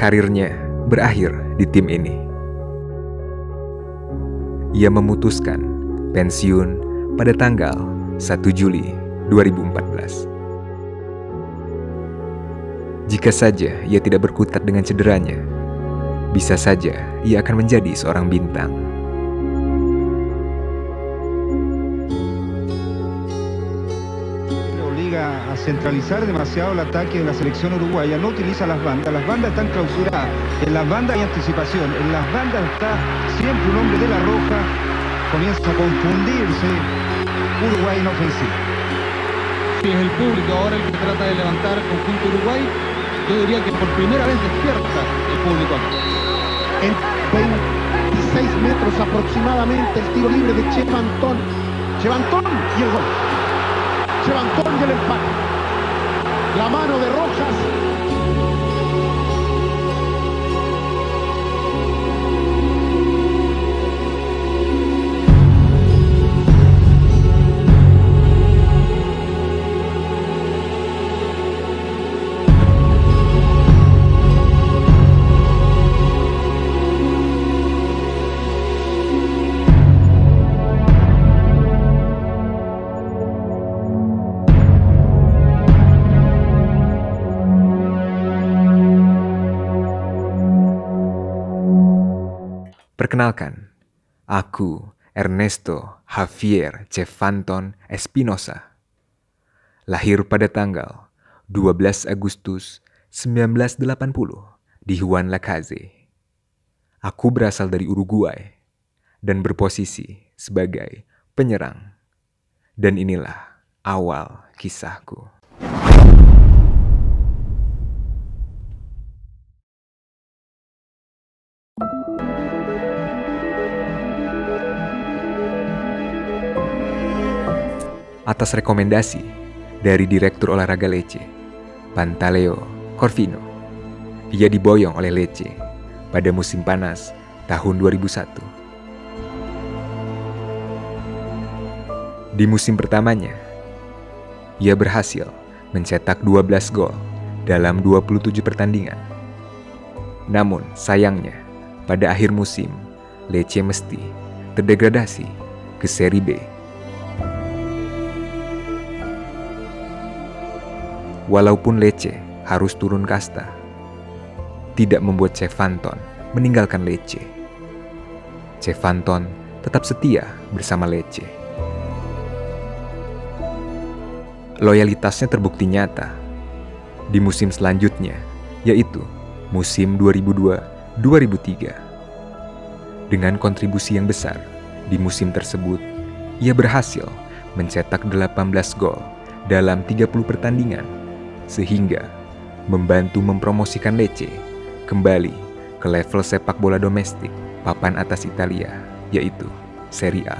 karirnya berakhir di tim ini. Ia memutuskan pensiun pada tanggal 1 Juli 2014. Jika saja ia tidak berkutat dengan cederanya, bisa saja ia akan menjadi seorang bintang. Obliga a centralizar demasiado el ataque de la selección uruguaya, no utiliza las bandas están clausuradas, en las bandas hay anticipación, en las bandas está siempre un hombre de la Roja, comienza a confundirse Uruguay en ofensiva. Si es el público ahora el que trata de levantar el conjunto Uruguay, yo diría que por primera vez despierta el público acá. En 26 metros aproximadamente el tiro libre de Chevantón. Chevantón y el gol. Chevantón y el empate. La mano de Rojas. Perkenalkan, aku Ernesto Javier Chevantón Espinosa. Lahir pada tanggal 12 Agustus 1980 di Juan Lacase. Aku berasal dari Uruguay dan berposisi sebagai penyerang. Dan inilah awal kisahku. Atas rekomendasi dari Direktur Olahraga Lecce, Pantaleo Corvino, ia diboyong oleh Lecce pada musim panas tahun 2001. Di musim pertamanya, ia berhasil mencetak 12 gol dalam 27 pertandingan. Namun sayangnya, pada akhir musim, Lecce mesti terdegradasi ke Serie B. Walaupun Lecce harus turun kasta, tidak membuat Chevantón meninggalkan Lecce. Chevantón tetap setia bersama Lecce. Loyalitasnya terbukti nyata di musim selanjutnya, yaitu musim 2002-2003. Dengan kontribusi yang besar di musim tersebut, ia berhasil mencetak 18 gol dalam 30 pertandingan, sehingga membantu mempromosikan Lecce kembali ke level sepak bola domestik papan atas Italia, yaitu Serie A.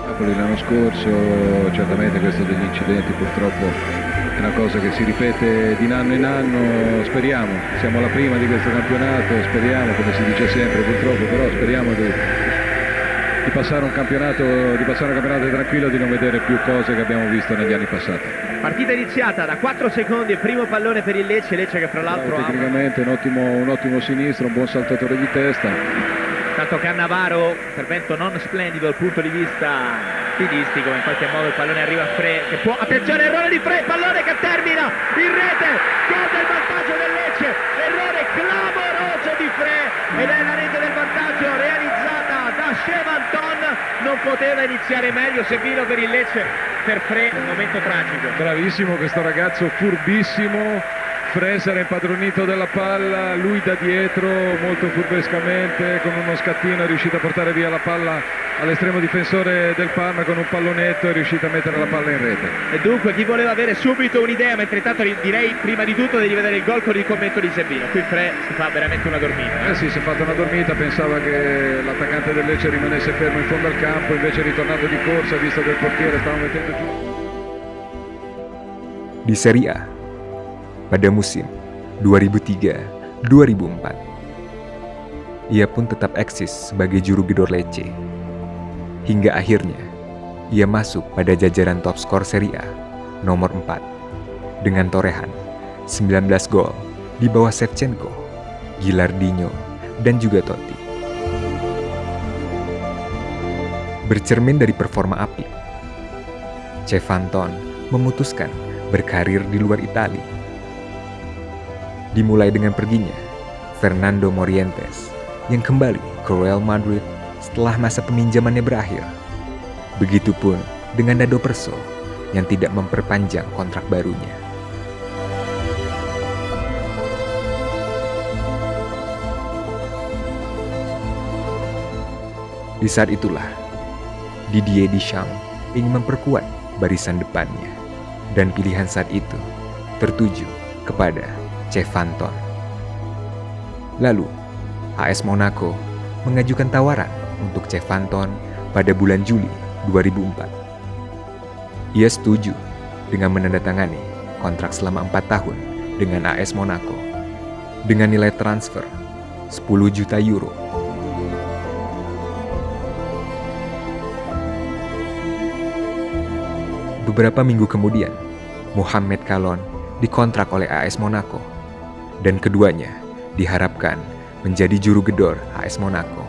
Napoli l'anno scorso, certamente questo degli incidenti purtroppo è una cosa che si ripete di anno in anno, speriamo, siamo alla prima di questo campionato, speriamo, come si dice sempre purtroppo, però speriamo di passare un campionato tranquillo, di non vedere più cose che abbiamo visto negli anni passati. Partita iniziata da 4 secondi, il primo pallone per il Lecce che fra l'altro tecnicamente un ottimo sinistro, un buon saltatore di testa. Tanto Cannavaro, intervento non splendido dal punto di vista stilistico, ma in qualche modo il pallone arriva a Frey, che può, attenzione, errore di Frey, pallone che termina in rete, gol del vantaggio del Lecce, errore clamoroso di Frey ed è la rete del vantaggio realizzata da Chevantón. Non poteva iniziare meglio, servito per il Lecce, per Frey un momento tragico. Bravissimo questo ragazzo, furbissimo. Frey era impadronito della palla, lui da dietro molto furbescamente con uno scattino è riuscito a portare via la palla all'estremo difensore del Parma, con un pallonetto è riuscito a mettere la palla in rete. E dunque chi voleva avere subito un'idea, mentre intanto direi prima di tutto devi vedere il gol con il commento di Sebbino. Qui Frey si fa veramente una dormita. Sì, si è fatta una dormita, pensava che l'attaccante del Lecce rimanesse fermo in fondo al campo, invece è ritornato di corsa visto che il portiere stava mettendo giù. Di Serie A pada musim 2003-2004, ia pun tetap eksis sebagai juru gedor Lecce. Hingga akhirnya, ia masuk pada jajaran top skor Serie A nomor 4 dengan torehan 19 gol di bawah Shevchenko, Gilardino, dan juga Totti. Bercermin dari performa apik, Cefanton memutuskan berkarir di luar Italia. Dimulai dengan perginya Fernando Morientes yang kembali ke Real Madrid setelah masa peminjamannya berakhir. Begitupun dengan Dado Perso yang tidak memperpanjang kontrak barunya. Di saat itulah, Didier Deschamps ingin memperkuat barisan depannya, dan pilihan saat itu tertuju kepada Cefanton. Lalu, AS Monaco mengajukan tawaran untuk Cefanton pada bulan Juli 2004. Ia setuju dengan menandatangani kontrak selama 4 tahun dengan AS Monaco dengan nilai transfer 10 juta euro. Beberapa minggu kemudian, Mohamed Kallon dikontrak oleh AS Monaco, dan keduanya diharapkan menjadi juru gedor AS Monaco.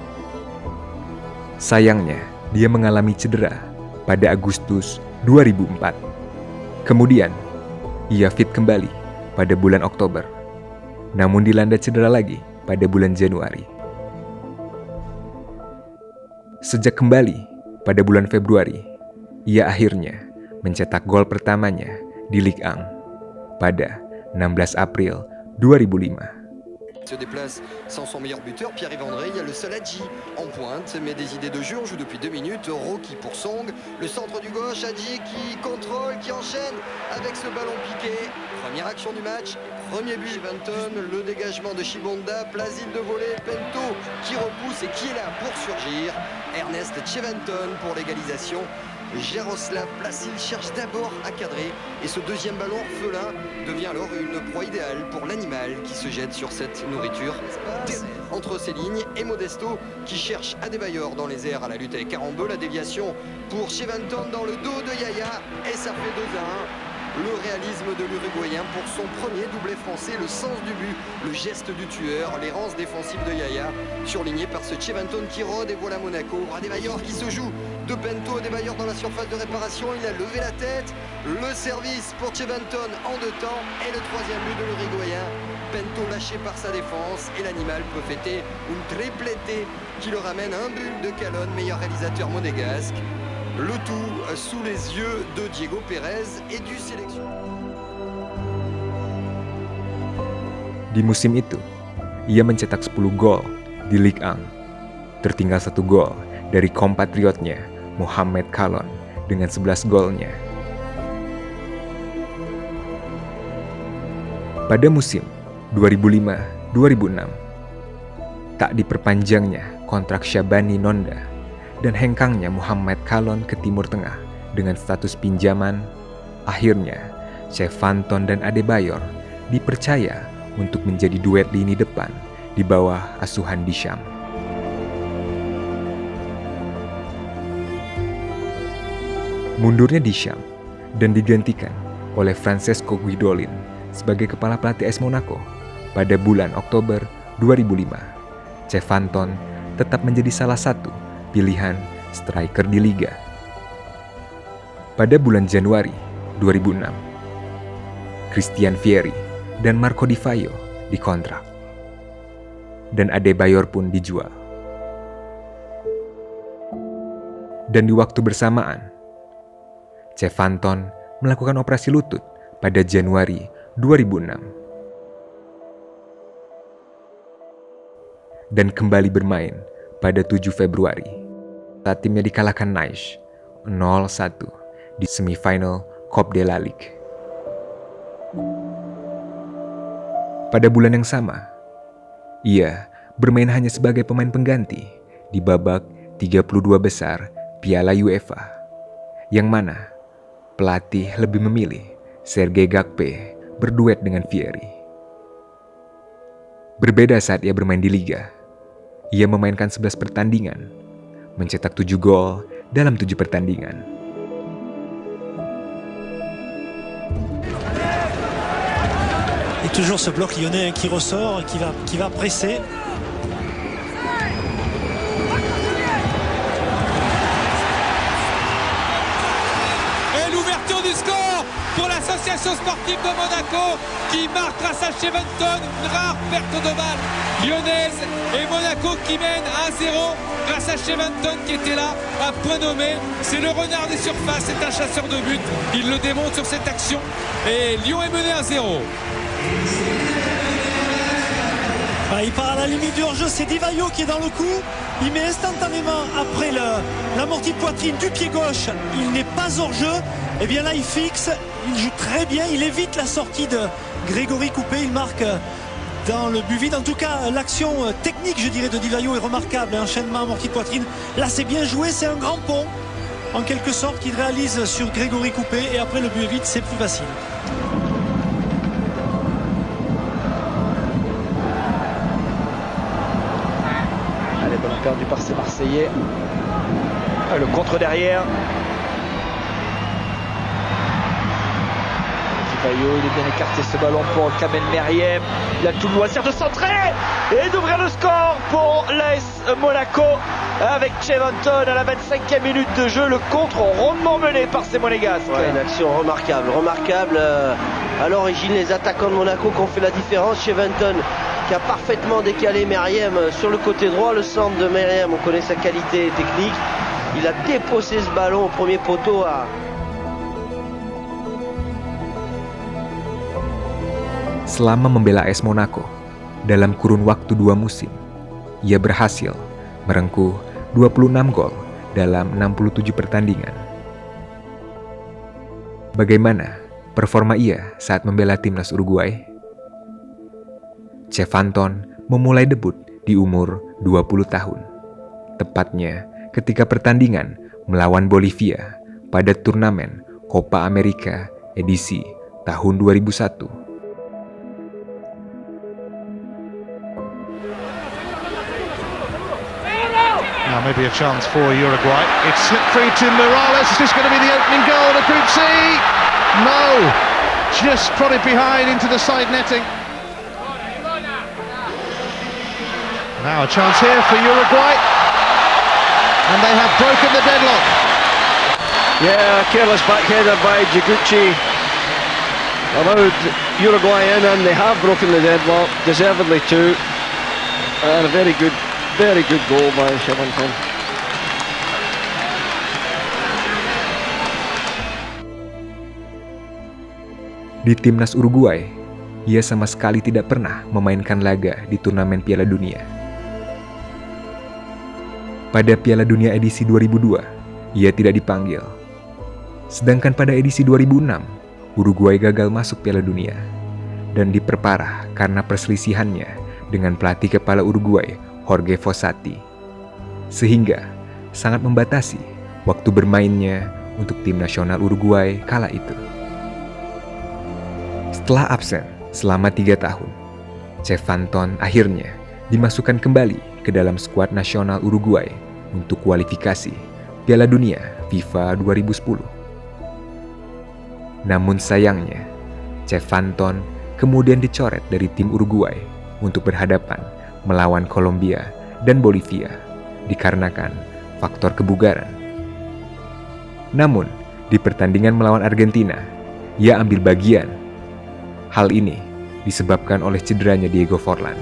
Sayangnya, dia mengalami cedera pada Agustus 2004. Kemudian, ia fit kembali pada bulan Oktober, namun dilanda cedera lagi pada bulan Januari. Sejak kembali pada bulan Februari, ia akhirnya mencetak gol pertamanya di Ligue 1 pada 16 April 2005. Se déplace sans son meilleur buteur, Pierre-Yves André. Il y a le Saladji en pointe, mais des idées de jeu. On joue depuis 2 minutes. Rocky pour Song. Le centre du gauche, Hadji qui contrôle, qui enchaîne avec ce ballon piqué. Première action du match, premier but. Chevanton, le dégagement de Chibonda, Plazil de volée, Pento qui repousse et qui est là pour surgir. Ernest Chevanton pour l'égalisation. Jaroslav Plazil cherche d'abord à cadrer et ce deuxième ballon orphelin devient alors une proie idéale pour l'animal qui se jette sur cette nourriture. Entre ces lignes et Modesto qui cherche Adebayor dans les airs à la lutte avec Carambeu. La déviation pour Chevanton dans le dos de Yaya et ça fait 2-1. Le réalisme de l'Uruguayen pour son premier doublé français, le sens du but, le geste du tueur, l'errance défensive de Yaya, surligné par ce Chevanton qui rôde et voilà Monaco. Adebayor qui se joue de Pento, Adebayor dans la surface de réparation, il a levé la tête, le service pour Chevanton en 2 temps et le troisième but de l'Uruguayen. Pento lâché par sa défense et l'animal peut fêter une triplette qui le ramène un but de Kallon, meilleur réalisateur monégasque. Le tout sous les yeux de Diego Pérez et du sélection. Di musim itu, ia mencetak 10 gol di Ligue 1. Tertinggal 1 gol dari kompatriotnya Mohamed Kallon dengan 11 golnya. Pada musim 2005-2006, tak diperpanjangnya kontrak Shabani Nonda dan hengkangnya Mohamed Kallon ke Timur Tengah dengan status pinjaman, akhirnya Cefanton dan Adebayor dipercaya untuk menjadi duet lini depan di bawah asuhan Deschamps. Mundurnya Deschamps dan digantikan oleh Francesco Guidolin sebagai kepala pelatih AS Monaco pada bulan Oktober 2005. Cefanton tetap menjadi salah satu pilihan striker di liga. Pada bulan Januari 2006, Christian Vieri dan Marco Di Vaio dikontrak, dan Adebayor pun dijual. Dan di waktu bersamaan, Cefanton melakukan operasi lutut pada Januari 2006 dan kembali bermain pada 7 Februari saat timnya dikalahkan Nice 0-1 di semifinal Coupe de la Ligue. Pada bulan yang sama, ia bermain hanya sebagai pemain pengganti di babak 32 besar Piala UEFA, yang mana pelatih lebih memilih Serge Gnabry berduet dengan Vieri. Berbeda saat ia bermain di Liga, ia memainkan 11 pertandingan, mencetak 7 gol dalam 7 pertandingan. Et toujours ce bloc lyonnais qui ressort, qui va presser. Et l'ouverture du score pour l'association sportive de Monaco qui marque grâce à Cheventon, une rare perte de balle lyonnaise, et Monaco qui mène 1-0 grâce à Cheventon qui était là à point nommé. C'est le renard des surfaces, c'est un chasseur de but, il le démontre sur cette action et Lyon est mené 1-0. Il part à la limite du hors-jeu, c'est Di Vaio qui est dans le coup. Il met instantanément après l'amorti de poitrine du pied gauche. Il n'est pas hors-jeu. Et bien là, il fixe, il joue très bien. Il évite la sortie de Grégory Coupé. Il marque dans le but vide. En tout cas, l'action technique, je dirais, de Di Vaio est remarquable. Enchaînement amorti de poitrine. Là, c'est bien joué. C'est un grand pont, en quelque sorte, qu'il réalise sur Grégory Coupé. Et après, le but est vide, c'est plus facile. Allez, ballon perdu par ces Marseillais. Le contre derrière. Di Vaio, il est bien écarté ce ballon pour Kamen Meriem. Il a tout le loisir de centrer et d'ouvrir le score pour l'AS Monaco avec Cheventon à la 25e minute de jeu. Le contre rondement mené par ces Monégasques. Ouais, une action remarquable. À l'origine, les attaquants de Monaco qui ont fait la différence. Cheventon qui a parfaitement décalé Meriem sur le côté droit. Le centre de Meriem, on connaît sa qualité technique. Il a déposé ce ballon au premier poteau Selama membela AS Monaco, dalam kurun waktu 2 musim, ia berhasil merengkuh 26 gol dalam 67 pertandingan. Bagaimana performa ia saat membela timnas Uruguay? Chevanton memulai debut di umur 20 tahun, tepatnya ketika pertandingan melawan Bolivia pada turnamen Copa America edisi tahun 2001. Now maybe a chance for Uruguay. It's slipped through to Morales. Is this going to be the opening goal of Group C? No. Just prodded behind into the side netting. Now a chance here for Uruguay. And they have broken the deadlock. Yeah, careless backheader by Higuchi allowed Uruguay in, and they have broken the deadlock, deservedly too. And a very good goal by Cheventon. Di timnas Uruguay, ia sama sekali tidak pernah memainkan laga di turnamen Piala Dunia. Pada Piala Dunia edisi 2002, ia tidak dipanggil. Sedangkan pada edisi 2006, Uruguay gagal masuk Piala Dunia dan diperparah karena perselisihannya dengan pelatih kepala Uruguay, Jorge Fossati, sehingga sangat membatasi waktu bermainnya untuk tim nasional Uruguay kala itu. Setelah absen selama 3 tahun, Chevanton akhirnya dimasukkan kembali ke dalam skuad nasional Uruguay untuk kualifikasi Piala Dunia FIFA 2010. Namun sayangnya, Chevanton kemudian dicoret dari tim Uruguay untuk berhadapan melawan Kolombia dan Bolivia dikarenakan faktor kebugaran. Namun, di pertandingan melawan Argentina, ia ambil bagian. Hal ini disebabkan oleh cederanya Diego Forlan.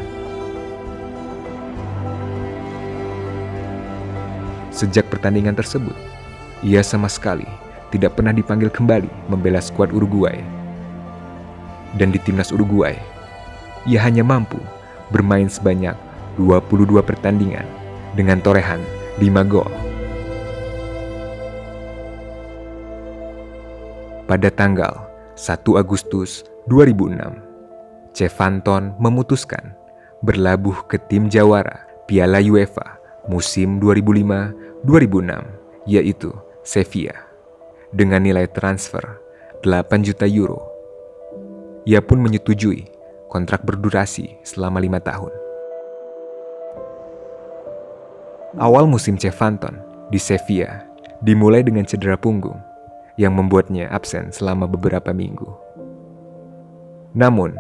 Sejak pertandingan tersebut, ia sama sekali tidak pernah dipanggil kembali membela skuad Uruguay. Dan di timnas Uruguay, ia hanya mampu bermain sebanyak 22 pertandingan dengan torehan 5 gol. Pada tanggal 1 Agustus 2006, Chevanton memutuskan berlabuh ke tim jawara Piala UEFA musim 2005-2006, yaitu Sevilla, dengan nilai transfer 8 juta euro. Ia pun menyetujui kontrak berdurasi selama 5 tahun. Awal musim Chevanton di Sevilla dimulai dengan cedera punggung yang membuatnya absen selama beberapa minggu. Namun,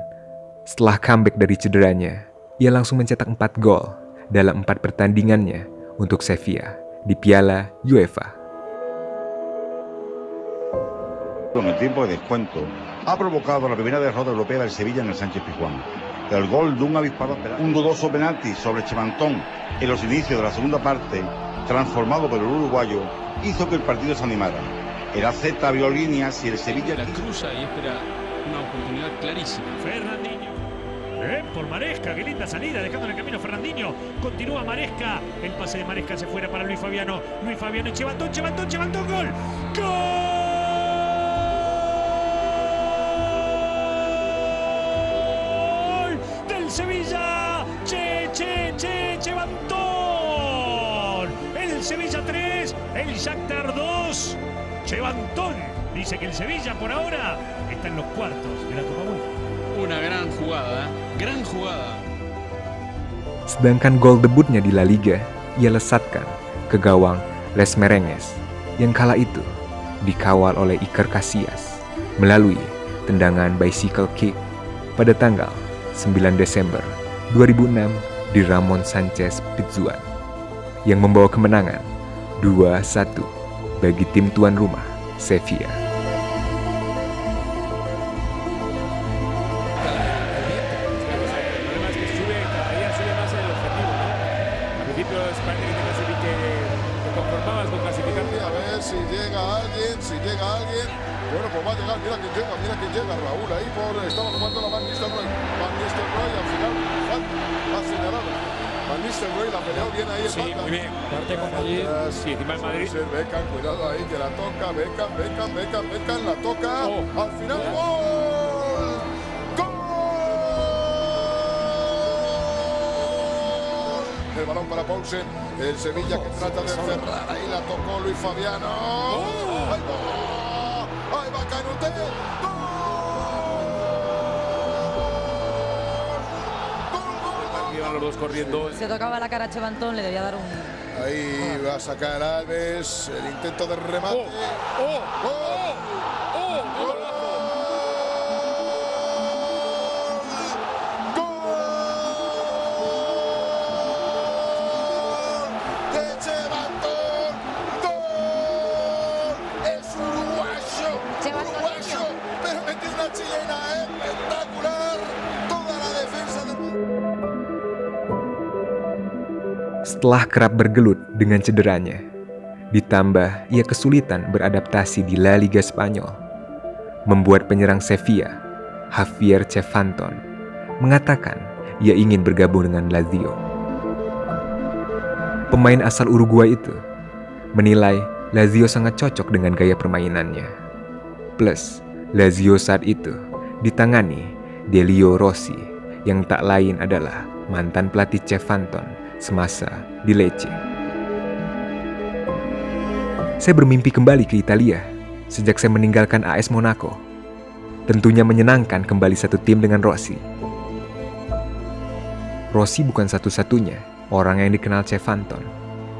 Setelah comeback dari cederanya, ia langsung mencetak 4 gol dalam 4 pertandingannya untuk Sevilla di Piala UEFA. En el tiempo de descuento ha provocado la primera derrota europea del Sevilla en el Sánchez Pizjuán. El gol de un avispado un dudoso penalti sobre Chevantón en los inicios de la segunda parte, transformado por el uruguayo, hizo que el partido se animara. El AZ abrió líneas y el Sevilla la cruza y espera una oportunidad clarísima. Fernandinho. Por Maresca, qué linda salida, dejando en el camino Fernandinho. Continúa Maresca. El pase de Maresca se fuera para Luis Fabiano. Luis Fabiano y Chevantón, gol. ¡Gol! Del Sevilla. Chevantón. El Sevilla 3, el Shakhtar 2. Chevantón dice que el Sevilla por ahora está en los cuartos de la Copa UEFA. Una gran jugada, gran jugada. Sedangkan gol debutnya di La Liga ia lesatkan ke gawang Les Merengues yang kala itu dikawal oleh Iker Casillas melalui tendangan bicycle kick pada tanggal 9 Desember 2006 di Ramon Sanchez Pizjuan yang membawa kemenangan 2-1 bagi tim tuan rumah Sevilla. Si llega alguien, bueno, pues va a llegar, mira quién llega, Raúl ahí estaba jugando la Van Nistelrooy, al final ha señalado. Van Nistelrooy la peleó bien ahí. Sí, muy bien, parte con Madrid, sí, encima el Madrid. Beckham, cuidado ahí, que la toca, Beckham, la toca, al final, ¡gol! El balón para Paulsen, el Sevilla que trata de cerrar, ahí la tocó Luis Fabiano. ¡Ahí va Canute! Iban los dos corriendo. Se tocaba la cara a Chevantón, le debía dar un... Ahí va a sacar Alves, el intento de remate. Setelah kerap bergelut dengan cederanya, ditambah ia kesulitan beradaptasi di La Liga Spanyol, membuat penyerang Sevilla, Javier Chevantón, mengatakan ia ingin bergabung dengan Lazio. Pemain asal Uruguay itu menilai Lazio sangat cocok dengan gaya permainannya. Plus, Lazio saat itu ditangani Delio Rossi yang tak lain adalah mantan pelatih Chevantón semasa di Lecce. Saya bermimpi kembali ke Italia sejak saya meninggalkan AS Monaco. Tentunya menyenangkan kembali satu tim dengan Rossi. Rossi bukan satu-satunya orang yang dikenal Chevantón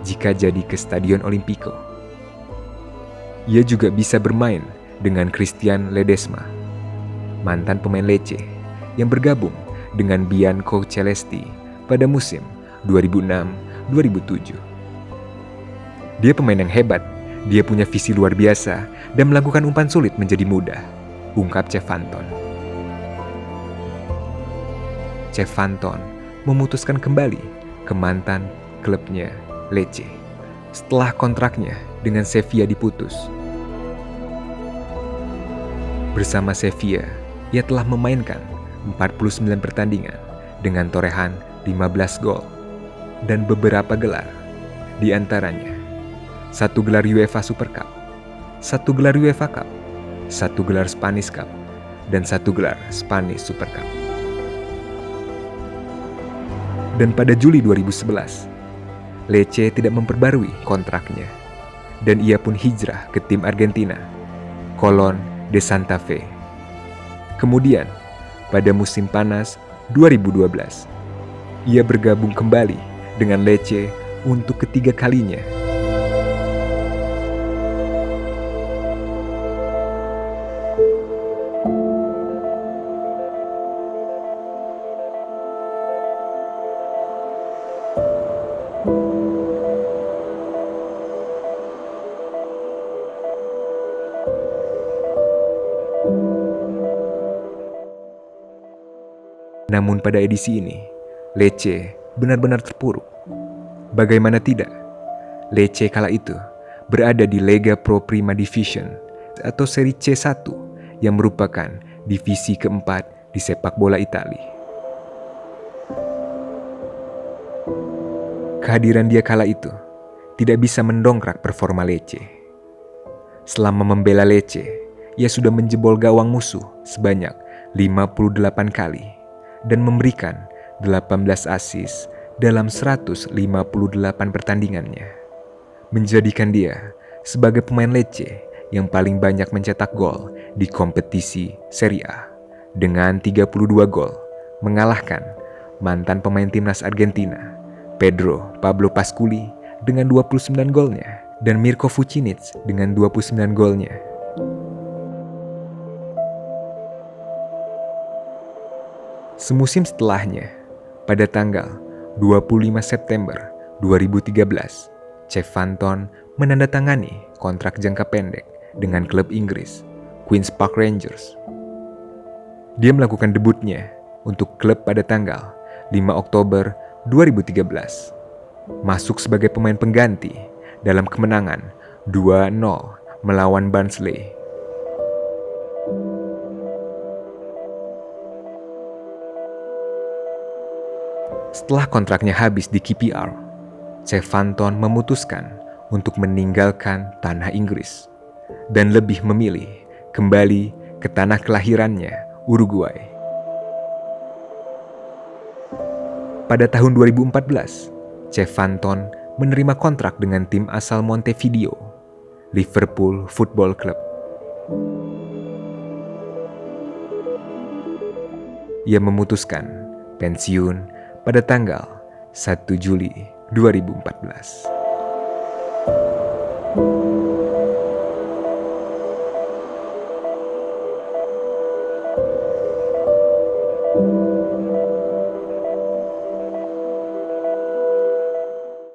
jika jadi ke Stadion Olimpico. Ia juga bisa bermain dengan Christian Ledesma, mantan pemain Lecce yang bergabung dengan Bianco Celesti pada musim 2006-2007. Dia pemain yang hebat, dia punya visi luar biasa dan melakukan umpan sulit menjadi mudah, ungkap Chevantón. Chevantón memutuskan kembali ke mantan klubnya Lecce setelah kontraknya dengan Sevilla diputus. Bersama Sevilla, ia telah memainkan 49 pertandingan dengan torehan 15 gol dan beberapa gelar, di antaranya 1 gelar UEFA Super Cup, 1 gelar UEFA Cup, 1 gelar Spanish Cup, dan 1 gelar Spanish Super Cup. Dan pada Juli 2011, Lecce tidak memperbarui kontraknya, dan ia pun hijrah ke tim Argentina, Colón de Santa Fe. Kemudian, pada musim panas 2012, ia bergabung kembali dengan Lecce untuk ketiga kalinya. Namun pada edisi ini, Lecce benar-benar terpuruk. Bagaimana tidak? Lecce kala itu berada di Lega Pro Prima Division atau seri C1 yang merupakan divisi keempat di sepak bola Italia. Kehadiran dia kala itu tidak bisa mendongkrak performa Lecce. Selama membela Lecce, ia sudah menjebol gawang musuh sebanyak 58 kali dan memberikan 18 assist dalam 158 pertandingannya, menjadikan dia sebagai pemain Lecce yang paling banyak mencetak gol di kompetisi Serie A dengan 32 gol, mengalahkan mantan pemain timnas Argentina Pedro Pablo Pasculi dengan 29 golnya dan Mirko Vucinic dengan 29 golnya. Semusim setelahnya, pada tanggal 25 September 2013, Cefanton menandatangani kontrak jangka pendek dengan klub Inggris, Queen's Park Rangers. Dia melakukan debutnya untuk klub pada tanggal 5 Oktober 2013, masuk sebagai pemain pengganti dalam kemenangan 2-0 melawan Barnsley. Setelah kontraknya habis di QPR, Cefanton memutuskan untuk meninggalkan tanah Inggris dan lebih memilih kembali ke tanah kelahirannya, Uruguay. Pada tahun 2014, Cefanton menerima kontrak dengan tim asal Montevideo, Liverpool Football Club. Ia memutuskan pensiun pada tanggal 1 Juli 2014.